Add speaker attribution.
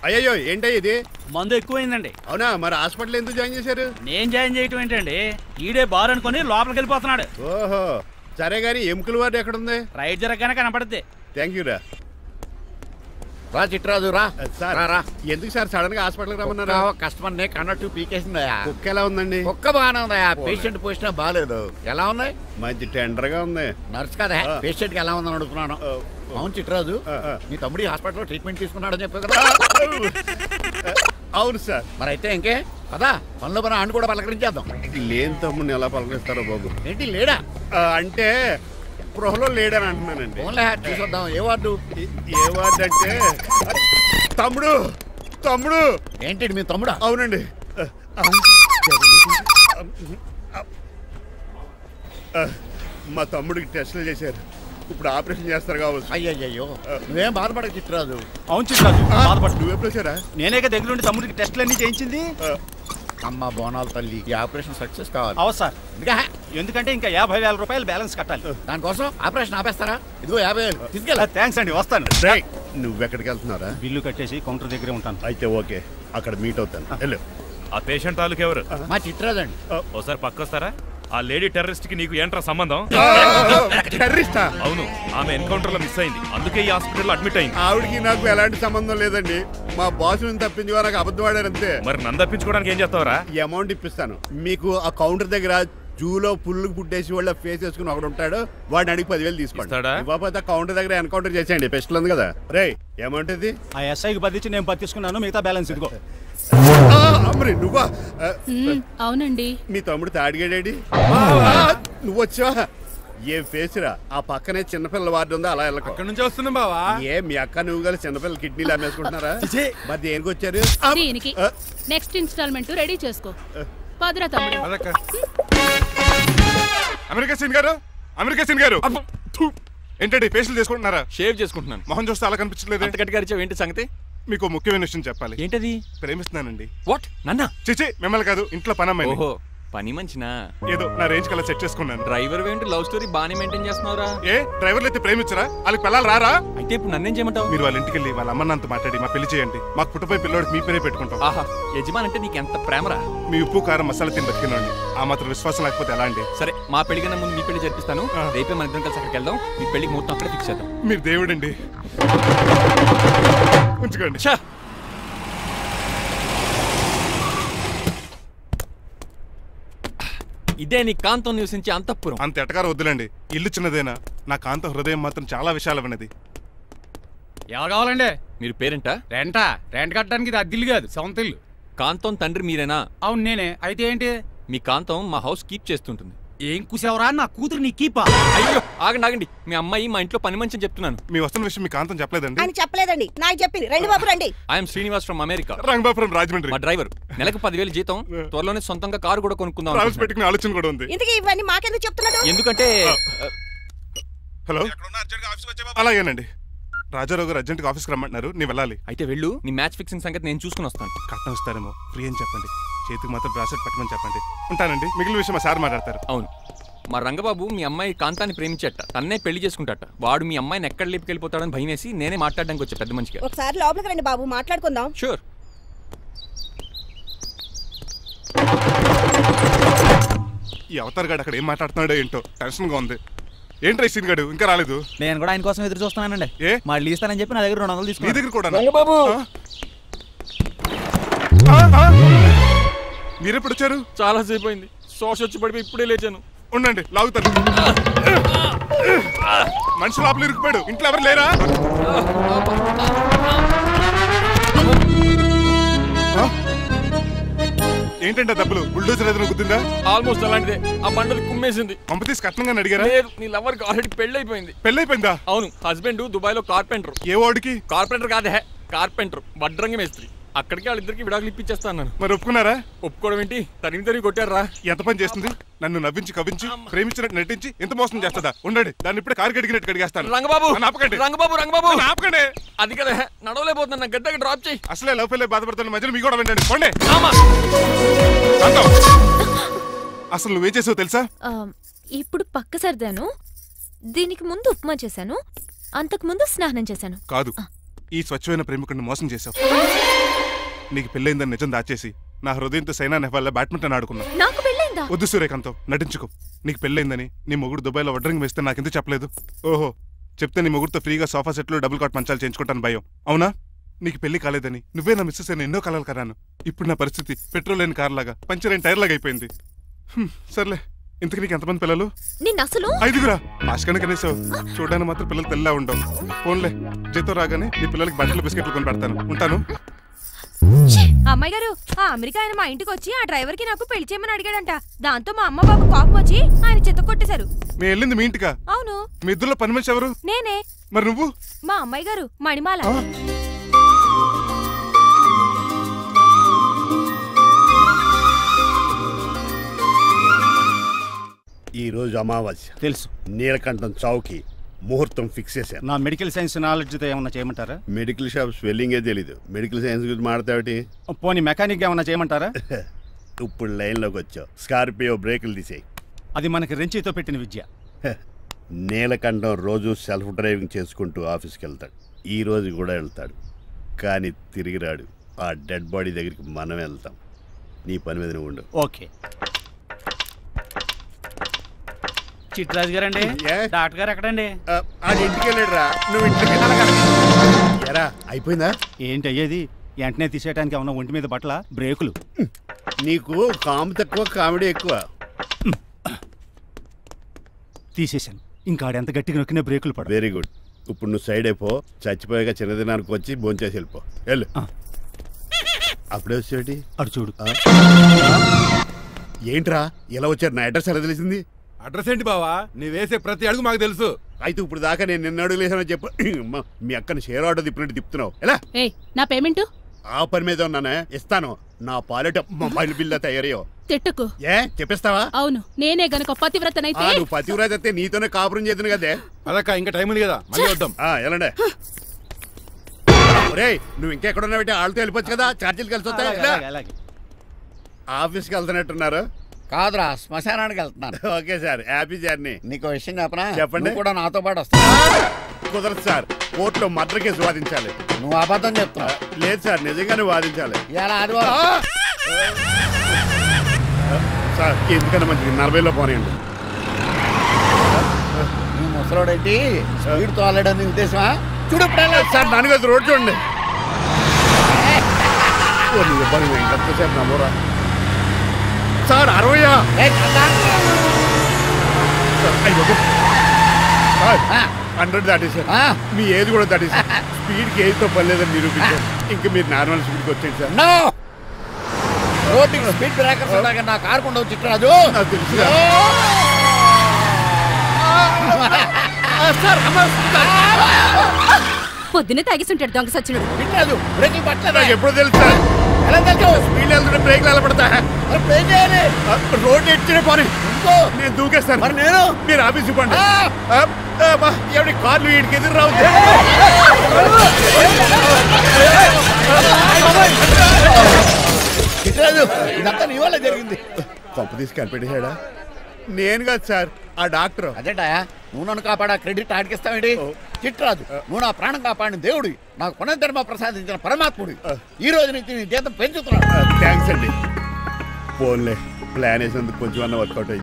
Speaker 1: అయ్యో ఏంటో ఇది
Speaker 2: మందు ఎక్కువైందండి.
Speaker 1: అవునా? మరి హాస్పిటల్ ఎందుకు జాయిన్ చేశారు?
Speaker 2: నేను జాయిన్ చేయటం ఏంటండి, ఈడే బార్ అనుకుని లోపలికి వెళ్ళిపోతున్నాడు.
Speaker 1: ఓహో సరే గానీ ఎముకల వార్డు ఎక్కడుంది?
Speaker 2: రైట్ జరగగానే కనపడుద్ది.
Speaker 1: థ్యాంక్ యూ రా.
Speaker 3: రా చిట్రాజు రా.
Speaker 1: సార్ ఎందుకు సార్ సడన్ గా హాస్పిటల్ రమ్మన్నారా?
Speaker 3: కస్టమర్ నే కన్నట్టు పీకేసిందయా.
Speaker 1: కుక్క ఎలా ఉందండి?
Speaker 3: కుక్క బాగానే ఉందయా, పేషెంట్ పొజిషన్ బాగాలేదు. ఎలా ఉంది?
Speaker 1: మంచి టెండర్ గా ఉంది.
Speaker 3: నర్స్ కదా పేషెంట్ కి ఎలా ఉందని అడుగుతున్నాను. అవును చిట్రాజు, మీ తమ్ముడి హాస్పిటల్లో ట్రీట్మెంట్ తీసుకున్నాడని చెప్పావు కదా?
Speaker 1: అవును సార్.
Speaker 3: మరి అయితే ఇంకే కదా పనులు పని ఆయన కూడా పలకరించేద్దాం.
Speaker 1: లేని తమ్ముడిని ఎలా పలకరిస్తారో బాబు.
Speaker 3: ఏంటి లేడా?
Speaker 1: అంటే గృహలో లేడని అంటున్నానండి.
Speaker 3: ఓన్లీ చూసొద్దాం. ఏ వార్డు?
Speaker 1: ఏ వార్డు అంటే తమ్ముడు. తమ్ముడు
Speaker 3: ఏంటి మీ తమ్ముడా?
Speaker 1: అవునండి. మా తమ్ముడికి టెస్టులు చేశారు, ఇప్పుడు ఆపరేషన్ చేస్తారు కావచ్చు.
Speaker 3: అయ్యయ్యో నువ్వేం బాధపడక చిట్రాజు.
Speaker 2: అవును చిట్రాజు బాధపడు.
Speaker 1: నువ్వు ఎప్పుడు వచ్చారా?
Speaker 2: నేనే దగ్గరుండి తమ్ముడికి టెస్టులన్నీ చేయించింది.
Speaker 3: అమ్మ బోనాల తల్లి, ఈ ఆపరేషన్ సక్సెస్ కావాలి.
Speaker 2: అవు సార్, ఎందుకంటే ఇంకా 50,000 రూపాయలు బ్యాలెన్స్ కట్టాలి.
Speaker 3: దానికోసం ఆపరేషన్ ఆపేస్తారా? ఇదిగో 50,000 తీసుకెళ్ళా.
Speaker 2: థ్యాంక్స్ అండి, వస్తాను.
Speaker 1: నువ్వెక్కడికి వెళ్తున్నారా?
Speaker 2: బిల్లు కట్టేసి కౌంటర్ దగ్గరే ఉంటాను.
Speaker 1: అయితే ఓకే, అక్కడ మీట్ అవుతాను. వెళ్ళు.
Speaker 4: ఆ పేషెంట్ తాలూకు ఎవరు?
Speaker 3: మా చిట్రాజు అండి.
Speaker 4: ఓసారి పక్కొస్తారా? ఆ లేడీ టెర్రరిస్ట్ కి నీకు ఏంట్రా సంబంధం?
Speaker 1: టెర్రరిస్టా?
Speaker 4: అవును, ఆమె ఎన్కౌంటర్ లో మిస్ అయింది, అందుకే ఈ హాస్పిటల్ అడ్మిట్ అయింది.
Speaker 1: ఆవిడికి నాకు ఎలాంటి సంబంధం లేదండి. మా బాస్ తప్పించుకో నాకు అబద్ధం ఆడారు అంతే.
Speaker 4: మరి నన్ను తప్పించుకోవడానికి ఏం చేస్తావరా?
Speaker 1: ఈ అమౌంట్ ఇప్పిస్తాను మీకు. ఆ కౌంటర్ దగ్గర జూలో పుల్లు పుట్టేసి వాళ్ళ ఫేస్ వేసుకుని ఒకడు ఉంటాడు, వాడిని అడిగి 10,000 తీసుకోండి. ఇవ్వకపోతే కౌంటర్ దగ్గర ఎన్కౌంటర్ చేసేయండి. పెస్టల్ ఉంది కదా. రే అమౌంట్ ఇది.
Speaker 2: ఆ ఎస్ఐకి బదిలించి నేను బతిసుకున్నాను, మిగతా బ్యాలెన్స్ ఇదిగో.
Speaker 1: నువ్వా?
Speaker 5: అవునండి.
Speaker 1: మీ తమ్ముడు తాడిగాడేడి? నువ్వు వచ్చావా? ఏ ఫేస్ రా. ఆ పక్కనే చిన్నపిల్లల వార్డు ఉందా, అలా వెళ్ళక.
Speaker 6: అక్కడ నుంచి వస్తున్నా బావా.
Speaker 1: ఏ మీ అక్క నువ్వు గల చిన్నపిల్లల కిడ్నీలు అమ్మేసుకుంటున్నారా? మరి దేనికి వచ్చారు?
Speaker 5: దీనికి నెక్స్ట్ ఇన్స్టాల్మెంట్ రెడీ చేసుకో. పదరా తమ్ముడు.
Speaker 6: అమెరికా సీన్ గారు, అమెరికా సీన్ గారు ఏంటండి ఫేషియల్ చేసుకుంటున్నారా?
Speaker 7: షేవ్ చేసుకుంటున్నాను.
Speaker 6: మొహం చూస్తే అలా కనిపించలేదు.
Speaker 7: అంత గట్టిగా అరిచావు, ఏంటి సంగతి?
Speaker 6: మీకు ముఖ్యమైన విషయం చెప్పాలి.
Speaker 7: ఏంటది?
Speaker 6: ప్రేమిస్తున్నానండి.
Speaker 7: వాట్? నన్నా?
Speaker 6: చిచి మిమ్మల్ని కాదు, ఇంట్లో పని అమ్మాయి.
Speaker 7: ఓహో పని మంచినా?
Speaker 6: ఏదో నా రేంజ్ కల్లా సెట్ చేసుకున్నాను.
Speaker 7: డ్రైవర్ ఏంటి లవ్ స్టోరీ బాగానే మెయింటైన్ చేస్తున్నావురా?
Speaker 6: ఏ డ్రైవర్లు అయితే ప్రేమించరా? వాళ్ళకి పిల్లలు రారా?
Speaker 7: అయితే ఇప్పుడు నన్నేం చేయమంటావు?
Speaker 6: మీరు వాళ్ళ ఇంటికి వెళ్ళి వాళ్ళ అమ్మన్నంత మాట్లాడి మా పెళ్లి చేయండి. మాకు పుట్టపోయి పిల్లోడికి మీ పేరే పెట్టుకుంటాం.
Speaker 7: ఆహా, యజమాన్ అంటే నీకు ఎంత ప్రేమరా?
Speaker 6: మీ ఉప్పు కారం మసాలా తిని బతికినండి. ఆ మాత్రం విశ్వాసం లేకపోతే ఎలా అండి?
Speaker 7: సరే, మా పెళ్లి కన్నా ముందు మీ పెళ్లి జరిపిస్తాను. రేపే మన ఇద్దరం కలిసి అక్కడికి వెళ్దాం. మీ పెళ్లికి మొత్తం అక్కడే ఫిక్స్ చేద్దాం.
Speaker 6: మీరు దేవుడండి. ఉంచుకోండి.
Speaker 7: ఇదే నీ కాంతం నివసించే అంతఃపురం.
Speaker 6: అంత ఎటకారం వద్దులండి, ఇల్లు చిన్నదేనా. నా కాంత హృదయం మాత్రం చాలా విశాలమైనది.
Speaker 8: ఎవరు కావాలండి?
Speaker 7: మీరు పేరెంటా?
Speaker 8: రెంటా? రెంట్ కట్టడానికి ఇది అద్దిల్లు కాదు, సొంత ఇల్లు.
Speaker 7: కాంతం తండ్రి మీరేనా?
Speaker 8: అవును నేనే. అయితే ఏంటి?
Speaker 7: మీ కాంతం మా హౌస్ కీప్ చేస్తుంటుంది.
Speaker 8: ఏం కూసావరా? నా కూతురు నీ కీపా?
Speaker 7: అయ్యో ఆగండి ఆగండి, మీ అమ్మాయి మా ఇంట్లో పని మంచి చెప్తున్నాను.
Speaker 6: మీ వస్తున్న విషయం మీ కాంతం చెప్పలేదండి?
Speaker 9: అని చెప్పలేదండి, నాకు చెప్పింది. రండి బాబు రండి.
Speaker 7: I'm Srinivas from America.
Speaker 6: Rangabapuram Rajahmundry.
Speaker 7: మా డ్రైవర్. నెలకు 10,000 జీతం. త్వరలోనే సొంతంగా కారు కూడా కొనుక్కుందాం.
Speaker 6: పెట్టుకునే ఆలోచన కూడా ఉంది.
Speaker 9: ఇంతకీ ఇవన్నీ మాకెందుకు చెప్తున్నాడు?
Speaker 7: ఎందుకంటే
Speaker 6: హలో అలాగేనండి. రాజారావు గారు అర్జెంట్గా ఆఫీస్కి రమ్మంటున్నారు, నీ వెళ్ళాలి.
Speaker 7: అయితే వెళ్ళు. నీ మ్యాచ్ ఫిక్సింగ్ సంగతి నేను చూసుకుని వస్తాను.
Speaker 6: కట్నం ఇస్తారేమో, ఫ్రీ అని చెప్పండి. చేతికి మాత్రం బ్రాసెట్ పెట్టమని చెప్పండి. ఉంటానండి. మిగిలిన విషయం మా సార్ మాట్లాడతారు.
Speaker 7: అవును, మా రంగబాబు మీ అమ్మాయి కాంతాన్ని ప్రేమించట, తన్నే పెళ్లి చేసుకుంటాట. వాడు మీ అమ్మాయిని ఎక్కడ లేపుకెళ్ళిపోతాడని భయం వేసి నేనే మాట్లాడడానికి వచ్చా పెద్ద మనిషిగా.
Speaker 9: ఒకసారి లోపలికి రండి బాబు, మాట్లాడుకుందాం.
Speaker 7: షూర్.
Speaker 6: ఈ అవతార్ గాడు అక్కడ ఏం మాట్లాడుతున్నాడో ఏంటో టెన్షన్ గా ఉంది. ఏంట్రా సీన్ గాడు ఇంకా రాలేదు?
Speaker 2: నేను కూడా ఆయన కోసం ఎదురు చూస్తున్నానండి.
Speaker 6: ఏ
Speaker 2: మళ్ళీ ఇస్తానని చెప్పి నా దగ్గర 200 తీసుకుని.
Speaker 6: నీ దగ్గర కూడా?
Speaker 7: రంగబాబు
Speaker 6: మీరెప్పుడు వచ్చారు?
Speaker 7: చాలా సేపు అయింది. శోష వచ్చి పడిపోయి ఇప్పుడే లేచాను.
Speaker 6: ఉండండి లాగుతాను. మనిషి లోపల ఇరుక్కుపోయాడు. ఇంట్లో ఎవరు లేరా? ఏంటంటే డబ్బులు బుల్డోజర్ ఏదైనా గుద్దిందా?
Speaker 7: ఆల్మోస్ట్ అలాంటిదే. ఆ బండలు కుమ్మేసింది.
Speaker 6: పంప తీసి కట్నంగా అడిగారా?
Speaker 7: లేదు, నీ లవర్ కి ఆల్రెడీ పెళ్ళైపోయింది.
Speaker 6: పెళ్ళైపోయిందా?
Speaker 7: అవును, హస్బెండ్ దుబాయ్ లో కార్పెంటర్.
Speaker 6: ఏ వాడికి?
Speaker 7: కార్పెంటర్ కాదే, కార్పెంటర్. వడ్రంగి మేస్త్రి. అక్కడికి వాళ్ళిద్దరికి విడాకులు ఇప్పించేస్తాను.
Speaker 6: మరి ఒప్పుకున్నారా?
Speaker 7: ఒప్పుకోవడం ఏంటి, తరిమి కొట్టారా.
Speaker 6: ఎంత పని చేస్తుంది? నన్ను నవ్వించి కవ్వించి ప్రేమించినట్టు నటించి ఎంత మోసం చేస్తుందా? ఉండండి, దాన్ని ఇప్పుడే కారు కడిగినట్టు కడిగేస్తాను.
Speaker 7: రంగబాబు
Speaker 6: ఆపకండి.
Speaker 7: రంగబాబు రంగబాబు
Speaker 6: ఆపకండి.
Speaker 7: అది కదా నడవలేకపోతున్నా, నా గడ్డకి డ్రాప్ చేయి.
Speaker 6: అసలే లవ్ ఫెయిల్ బాధపడుతున్న మధ్యలో మీ కూడా వినండి. పోండి. అసలు నువ్వేం చేసావు తెలుసా?
Speaker 10: ఇప్పుడు పక్క సర్దాను. దీనికి ముందు ఉప్మా చేశాను, అంతకు ముందు స్నానం చేశాను.
Speaker 6: కాదు, ఈ స్వచ్ఛమైన ప్రేమికుడిని మోసం చేశావు. నీకు పెళ్ళైందని నిజం దాచేసి నా హృదయంతో సైనా నెహ్వాల్ బ్యాడ్మింటన్ ఆడుకున్నా.
Speaker 10: నాకు పెళ్ళైందా?
Speaker 6: వద్దు సూర్యకాంతం, నటించుకో. నీకు పెళ్ళైందని నీ మొగుడు దుబాయ్లో వడ్రింగ్ వేస్తే నాకెందుకు చెప్పలేదు? ఓహో, చెప్తే నీ మొగుడుతో ఫ్రీగా సోఫా సెట్లు డబుల్ కాట్ మంచాలు చేయించుకుంటాను భయం. అవునా? నీకు పెళ్లి కాలేదని నువ్వే నా మిస్సెస్ అని ఎన్నో కలలు కరాను. ఇప్పుడు నా పరిస్థితి పెట్రోల్ లేని కార్ లాగా, పంచర్ అయిన టైర్ లాగా అయిపోయింది. సర్లే, ఇంతకు నీకు ఎంతమంది పిల్లలు?
Speaker 10: నేను అసలు
Speaker 6: 5గురా. ఆశకనే కనీసం చూడడానికి మాత్రం పిల్లలు తెల్లా ఉండవు. ఫోన్లే, జీతం రాగానే నీ పిల్లలకి బట్టలు బిస్కెట్లు కొని పెడతాను. ఉంటాను.
Speaker 10: అమ్మాయి గారు, ఆ అమెరికా ఆయన మా ఇంటికి వచ్చి ఆ డ్రైవర్ కి నాకు పెళ్లి చేయమని అడిగాడంట. దాంతో మా అమ్మ బాబు కోపం వచ్చి ఆయన చెత్త కొట్టేశారు.
Speaker 6: మేము వెళ్ళింది మీ ఇంటికా?
Speaker 10: అవును.
Speaker 6: మీ ఇద్దరులో పని మనిషి ఎవరు?
Speaker 10: నేనే.
Speaker 6: మరి నువ్వు?
Speaker 10: మా అమ్మాయి గారు మణిమాల.
Speaker 1: ఈ రోజు అమావాస్య
Speaker 8: తెలుసు.
Speaker 1: నీలకంఠం చౌకి ముహూర్తం ఫిక్స్ చేశాను.
Speaker 8: నా మెడికల్ సైన్స్ నాలెడ్జ్తో ఏమన్నా చేయమంటారా?
Speaker 1: మెడికల్ షాప్ స్వెల్లింగే తెలీదు, మెడికల్ సైన్స్ గురించి మాట్లాడతావుటి?
Speaker 8: పోనీ మెకానిక్ ఏమన్నా చేయమంటారా?
Speaker 1: ఇప్పుడు లైన్లోకి వచ్చావు. స్కార్పియో బ్రేకులు తీసేయి.
Speaker 8: అది మనకి రెంచితో పెట్టిన విద్య.
Speaker 1: నీలకంఠం రోజు సెల్ఫ్ డ్రైవింగ్ చేసుకుంటూ ఆఫీస్కి వెళ్తాడు. ఈ రోజు కూడా వెళ్తాడు, కానీ తిరిగి రాడు. ఆ డెడ్ బాడీ దగ్గరికి మనం వెళ్తాం. నీ పని మీద నువ్వు ఉండు.
Speaker 8: ఓకే.
Speaker 2: చిట్రాజు గారండి, డాక్టర్ గారు ఎక్కడండి?
Speaker 1: అది ఇంటికి వెళ్ళాడు రా, నువ్వు ఇంటికి ఎరా. అయిపోయిందా?
Speaker 8: ఏంటి అయ్యేది? వెంటనే తీసేయడానికి ఏమన్నా ఒంటి మీద బట్టల బ్రేకులు?
Speaker 1: నీకు కామెడీ తక్కువ, కామెడీ ఎక్కువ.
Speaker 8: తీసేశాను. ఇంకా ఆడెంత గట్టిగా నొక్కినా బ్రేకులు పడ.
Speaker 1: Very good. ఇప్పుడు నువ్వు సైడ్ అయిపో. చచ్చిపోయాక చిన్నదినానికి వచ్చి భోంచేసి వెళ్ళిపో. వెళ్ళు. అప్పుడే వచ్చేటి
Speaker 8: అటు చూడు.
Speaker 1: ఏంట్రా ఇలా వచ్చారు? నా అడ్రస్ ఎలా తెలిసింది?
Speaker 11: అడ్రస్ ఏంటి బావా? నీ వేసే ప్రతి అడుగు మాకు తెలుసు.
Speaker 1: అయితే ఇప్పుడు దాకా నేను నిన్న అడుగులేసానని చెప్పు. మీ అక్కని షేర్ ఆర్డర్ తిప్పినట్టు తిప్పుతున్నావు. ఎలా?
Speaker 5: నా పేమెంట్
Speaker 1: ఆ పని మీద ఉన్నానే, ఇస్తాను. నా పాలెట మొబైల్ బిల్లా తయారయ్యో.
Speaker 5: తిట్టుకు.
Speaker 1: ఏ చెప్పిస్తావా?
Speaker 5: అవును, నేనే గనక పతివ్రతనైతే.
Speaker 1: నువ్వు పతివ్రత అయితే నీతోనే కాపురం చేతును కదే.
Speaker 11: అదక్క, ఇంకా టైం ఉంది కదా, మళ్ళీ వద్దాం.
Speaker 1: ఎలాండే రేయ్, నువ్వు ఇంకెక్కడున్నా పెట్టి వాళ్ళతో వెళ్ళిపోవచ్చు కదా, ఛార్జీలు కలిసి వస్తాయి. ఆఫీస్కి వెళ్తున్నట్టున్నారు?
Speaker 3: కాదురా, శ్మశానానికి వెళ్తున్నాను.
Speaker 1: Okay sir, happy journey.
Speaker 3: నీకు విషయం చెప్పనా?
Speaker 1: చెప్పండి.
Speaker 3: కూడా నాతో పాటు వస్తా.
Speaker 1: కుదరదు సార్, కోర్టులో మర్డర్ కేసు వాదించాలి.
Speaker 3: నువ్వు అబద్ధం చెప్తున్నావు.
Speaker 1: లేదు సార్, నిజంగానే వాదించాలి. సార్ ఎందుకన్నా మంచిది 40లో పోనీయండి.
Speaker 3: నువ్వు ముసలోడేంటి స్పీడ్ తోలడని ఉద్దేశమా? చూడు
Speaker 1: సార్, దానిగా రోడ్ చూడండి. ఎంతసేపు నమ్మరా సార్? 60 100 దాటేసారు. మీ ఏది కూడా దాటేసారు. స్పీడ్కి ఏదితో పని లేదని నిరూపించారు. ఇంకా మీరు నార్మల్ స్పీడ్కి వచ్చేది సార్.
Speaker 3: రోడ్డుకి స్పీడ్ బ్రేకర్స్ ఉండగా నా కారు కొండ చిట్టరాజు.
Speaker 1: నాకు తెలుసు
Speaker 10: పొద్దున్నే తాగిస్తుంటాడు దొంగ సచ్చినుడు.
Speaker 3: చిట్టరాజు బ్రేకులు పట్టలేదు.
Speaker 1: నాకు ఎప్పుడు తెలుసు సార్?
Speaker 3: ఎలా తెలుసు?
Speaker 1: స్పీడ్ వెళ్తుంటే బ్రేక్లు ఎలా పడతా? రోడ్డు ఎట్టిన పని నేను దూకేస్తాను. మరి నేను మీరు ఆఫీస్ ఇవ్వండి. ఎవరి కార్లు వీటికి ఎదురు రావు.
Speaker 3: ఇదంతా నీ వల్ల జరిగింది.
Speaker 1: కొంప తీసి కనిపెట్టేశాడా? నేను కాదు సార్, ఆ డాక్టర్.
Speaker 3: అదేటా, నువ్వు నన్ను కాపాడా క్రెడిట్ ఆడికిస్తావేంటి? చిట్రాజు, నువ్వు నా ప్రాణం కాపాడిన దేవుడి, నాకు పునర్ధర్మ ప్రసాదించిన పరమాత్ముడి. ఈ రోజు నుంచి నీ జీతం పెంచుతున్నాడు.
Speaker 1: థ్యాంక్స్ అండి. ఫోన్లే, ప్లాన్ వేసినందుకు కొంచెం అన్న వర్కౌట్ అయ్యింది.